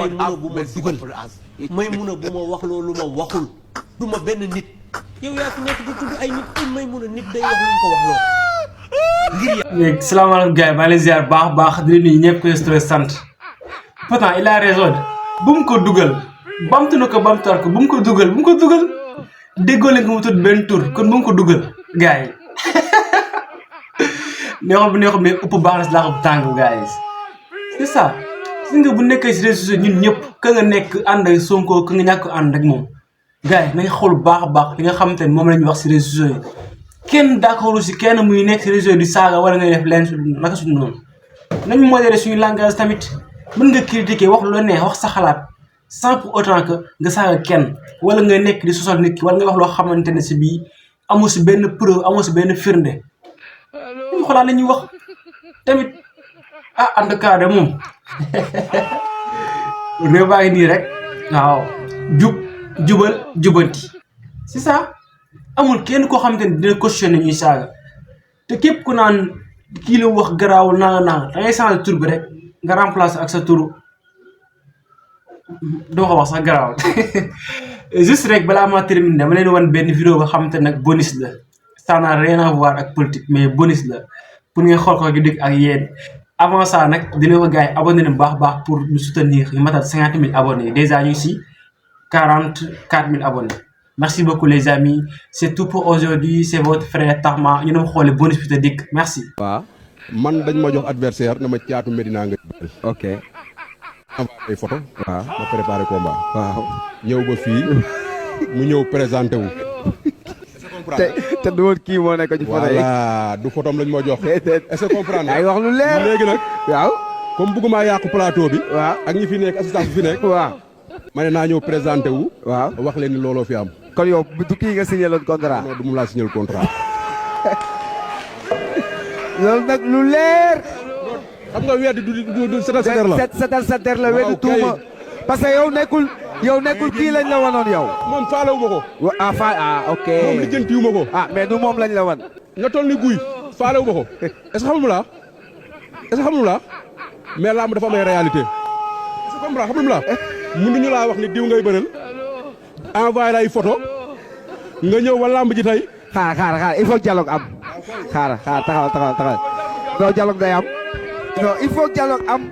Maymuna bu ma dugal Maymuna bu ma wax loolu ma waxul du ma benn nit yow yaa fi nekk di tudd ay nit ay Maymuna nit day wax lu ñu ko wax loolu ngir léegi salaamaaleykum gars yi maa ngi lay ziar baax di nuyu ñëpp ko stress sant pourtant il a raison bu mu ko dugal bamtu na ko bamtuwaat ko bu mu ko dugal déggoo leen ko mu tudd benn tur kon bu mu ko dugal gars yi neexul mais upp baax na si laa ko tàng gars yi c'est ça gis nga bu nekkee si réseaux sociaux ñun ñëpp ka nga nekk ànd ak Sonko ka nga ñàkk ànd ak moom gars yi nañ xool baax a baax li nga xamante ne moom la ñuy wax si réseaux sociaux yi kenn d'accord si kenn muy nekk si réseau di saaga wala ngay def leen naka suñu noonu nañ modéré suñu langage tamit mën nga critiquer wax lu neex wax sa xalaat sans pour autant que nga saaga kenn wala nga nekk di sosal nit ki wala nga wax loo xamante ne si bii amoo si benn preuve amoo si benn firnde ñu xoolaat la ñuy wax tamit en tout cas de moom réew baa ngi nii rek waaw jubal jubanti c'est ça amul kenn koo xamante ne dina questionné ñuy saaga te képp ku naan kii la wax garaawul naa da ngay changer tur bi rek nga remplacer ak sa turu doo ko wax sax garaawul juste rek balaa maa terminer dama leen wan benn vidéo ba xamante nag bonus la ça n'a rien à voir ak politique mais bonus la pour ngeen xool ko gi dëkk ak yéen avant ça nag dina ko gars yi abonné na baax pour ñu soutenir ñu matal 50 000 abonnés déjà ñu ngi si 44 000 abonnés. Merci beaucoup les amis, c'est tout pour aujourd'hui, c'est votre frère Tahma, ñu dem xoole bonus bi te dikk merci. waaw man dañ ma jox adversaire na ma Thiatou Médina nga ok ay photo waaw ma préparé combat waaw ñëw ba fii mu ñëw présenté wu te du woon kii moo nekk ci photo yi voilà du photom lañ ma jox est-ce que comprendre ay wax lu leer léegi nag waaw comme bëgguma yàqu plateau bi waaw ak ñi fi nekk assistance bi fi nekk waaw ma ne naa ñëw présenté wu waaw wax leen ni looloo fi am kon yow du kii nga signé loon contrat non du mu laa signé le contrat loolu nag lu leer xam nga weddi du setal sa der la setal sa der la weddi waaw, tuuma parce que yow nekkul kii lañ la wanoon yow moom faalewu ma ko ok moom lijjantiwu ma ko mais du moom lañ la wan nga toll ni guy faalewu ma ko est-ce que xamul la mais lamb dafa am ay réalité est-ce que comprendre xamul la mënuñu laa wax ni diw ngay bëral envoyé la ay photo nga ñëw wa lamb ji tey xaar il faut dialogue am xaar taxawal non dialogue day am non il faut dialogue am